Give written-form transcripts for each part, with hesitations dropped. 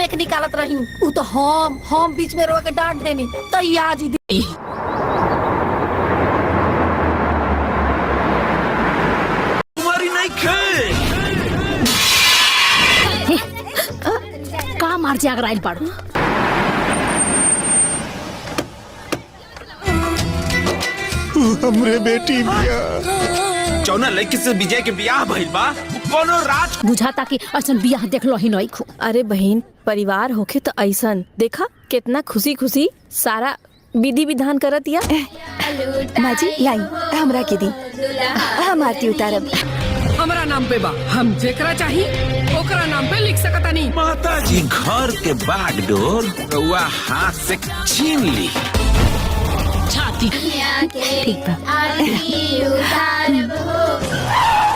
हमें के निकालत रही। उ तो हम बीच में रोके डांट देनी तो आज ही तुम्हारी नहीं खे का मार जाग राइल पड़ू। हमरे बेटी बिया जौना लड़की से विजय के बियाह भइल बा कोनो राज बुझाता कि ऐसा बियाह देख लो ही नहीं खू। अरे बहन परिवार होखे तो ऐसन देखा कितना खुशी खुशी सारा विधि विधान करत या। माजी लाई हमरा के दी हम आरती उतारब। हमरा नाम पे बा हम जेकरा चाही ओकरा नाम पे लिख सकता नहीं। माता जी घर के बागडोर रउआ हाथ से छीन ली। छाती ठीक बा।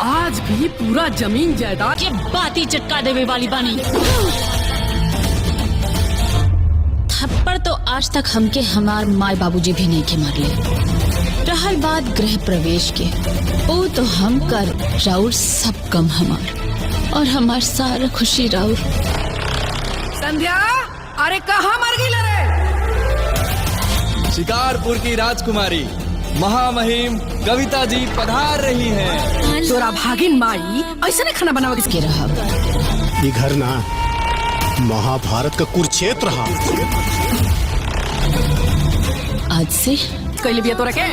आज भी पूरा जमीन जायदाद के बाती चटका देवे वाली बानी। थप्पड़ तो आज तक हमके हमार माय बाबूजी भी नहीं के मारले। रहल बात गृह प्रवेश के, वो तो हम कर राउर सब कम हमार और हमार सारा खुशी राउर। संध्या अरे कहाँ मर गई रे? शिकारपुर की राजकुमारी महामहिम कविता जी पधार रही हैं। तोरा भागिन माई ऐसा नहीं खाना बनावे के रहा। ये घर ना महाभारत का कुरुक्षेत्र रहा। आज से कैले बिया तोरा के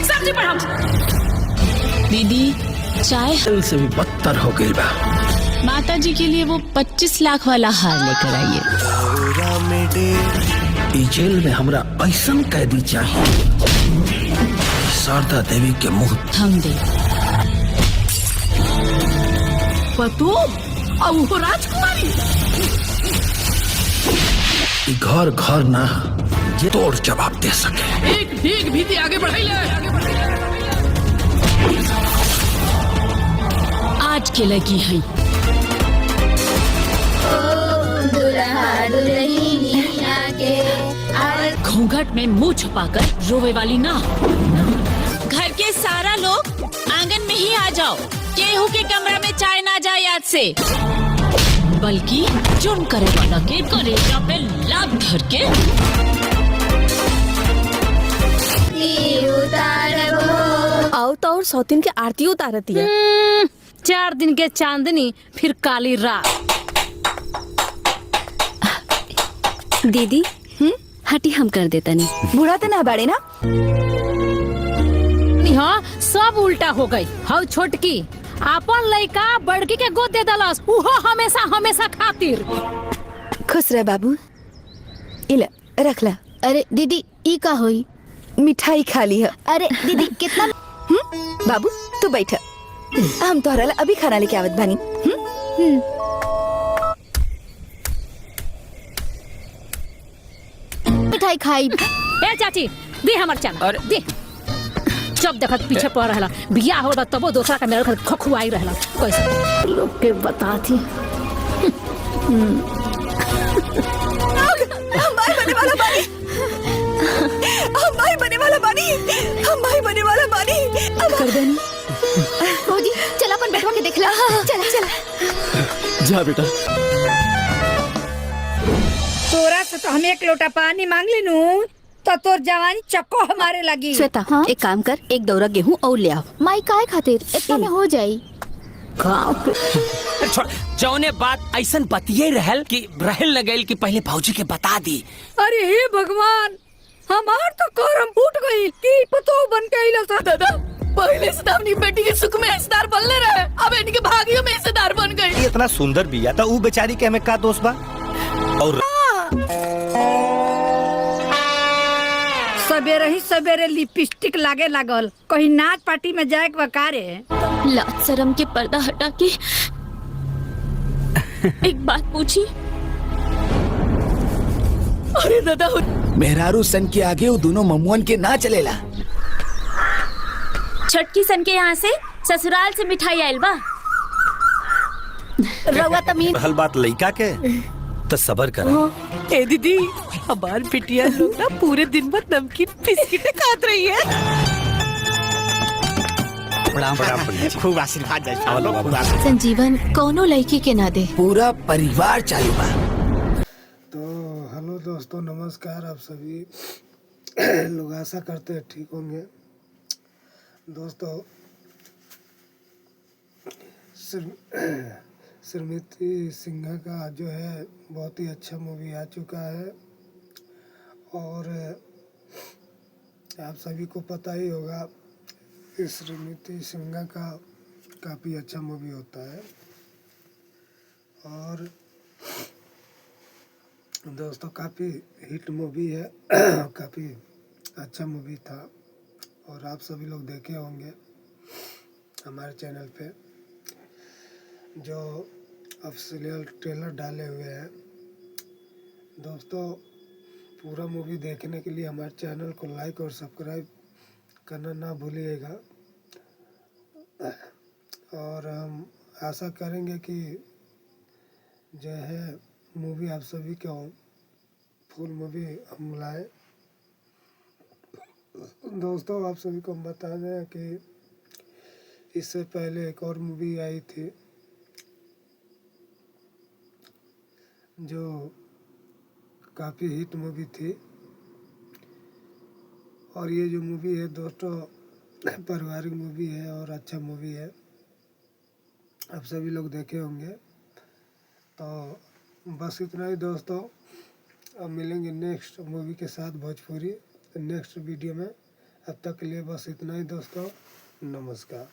सब्जी पर हम दीदी चाय से भी बदतर हो गई बा। माता जी के लिए वो 25 लाख वाला हार लेकर आइए। जेल में हमरा ऐसा कैदी चाहिए शारदा देवी के मुंह हम दे पतू और वो राजकुमारी। घर घर ना ये तोड़ जवाब दे सके। एक भीग भीती आगे बढ़ाई ले। आज के लगी है घूंघट में मुंह छुपाकर रोवे वाली ना। घर के सारा लोग आंगन में ही आ जाओ। केहू के कमरा में चाय ना जाए याद से, बल्कि जुर्म करे वाला के कलेजा पे लात धर के आओ तो और सौतीन के आरती उतारती है। 4 दिन के चांदनी फिर काली रात। दीदी हटी हम कर देता नहीं। बूढ़ा तो ना बाड़े ना। हाँ सब उल्टा हो गई। हाउ छोटकी अपन लड़का बड़की के गोद दे दलस। उहो हमेशा हमेशा खातिर। खुश रह बाबू। इला रख ला। अरे दीदी ई का होई? मिठाई खा ली है। अरे दीदी कितना बाबू तू बैठ। हम तोहरा ला अभी खाना लेके आवत बानी। मिठाई खाई। ए चाची दे हमर चावल दे। जब देखत पीछे पड़ रहला बियाह हो रहा तबो दूसरा का मेरे घर खखुआई रहला। कैसे लोग के बताती। हम भाई बने वाला बानी। हम भाई बने वाला बानी। हम भाई बने वाला बानी। अब कर देनी। रोजी चल अपन बेटवा के देख ला। चला चला जा बेटा। तोरा से तो हम 1 लोटा पानी मांग लेनू तो तोर जवानी चक्को हमारे लगी। श्वेता एक काम कर, एक दौरा गेहूं और ले आओ। माई काय खातिर इतना में हो जाई। जौने बात ऐसन बतिये रहल कि रहल लगल कि पहले भौजी के बता दी। अरे हे भगवान हमार तो करम फूट गई कि पतो बन के आइला सा। दादा पहले से अपनी बेटी के सुख में हिस्सेदार बनले रहे, अब इनके भाग्यों में हिस्सेदार बन गई। इतना सुंदर बिया था वो बेचारी के हमें का दोष बा। और सवेरे ही सवेरे लिपस्टिक लागे लागल। कहीं नाच पार्टी में जाए के बकारे। लाज शर्म के पर्दा हटा के एक बात पूछी। अरे दादा मेहरारू सन के आगे वो दोनों ममुअन के ना चलेला। छटकी सन के यहाँ से ससुराल से मिठाई आयल बा। रउआ तमीन हल बात लइका के तो सबर कर। ए दीदी हमार बिटिया लोग ना पूरे दिन भर नमकीन बिस्किट खात रही है। खूब आशीर्वाद जाए। संजीवन कौनो लड़की के ना दे। पूरा परिवार चालू बा। तो हेलो दोस्तों, नमस्कार। आप सभी लोग आशा करते हैं ठीक होंगे। दोस्तों, श्रीमती सिन्हा का जो है बहुत ही अच्छा मूवी आ चुका है और आप सभी को पता ही होगा कि श्रीमती सिन्हा का काफ़ी अच्छा मूवी होता है। और दोस्तों, काफ़ी हिट मूवी है, काफ़ी अच्छा मूवी था और आप सभी लोग देखे होंगे हमारे चैनल पे जो ऑफिशियल ट्रेलर डाले हुए हैं। दोस्तों, पूरा मूवी देखने के लिए हमारे चैनल को लाइक और सब्सक्राइब करना ना भूलिएगा और हम आशा करेंगे कि जो है मूवी आप सभी को फुल मूवी हम लाए। दोस्तों, आप सभी को हम बता दें कि इससे पहले एक और मूवी आई थी जो काफ़ी हिट मूवी थी और ये जो मूवी है दोस्तों पारिवारिक मूवी है और अच्छा मूवी है, आप सभी लोग देखे होंगे। तो बस इतना ही दोस्तों, अब मिलेंगे नेक्स्ट मूवी के साथ भोजपुरी नेक्स्ट वीडियो में। अब तक के लिए बस इतना ही दोस्तों, नमस्कार।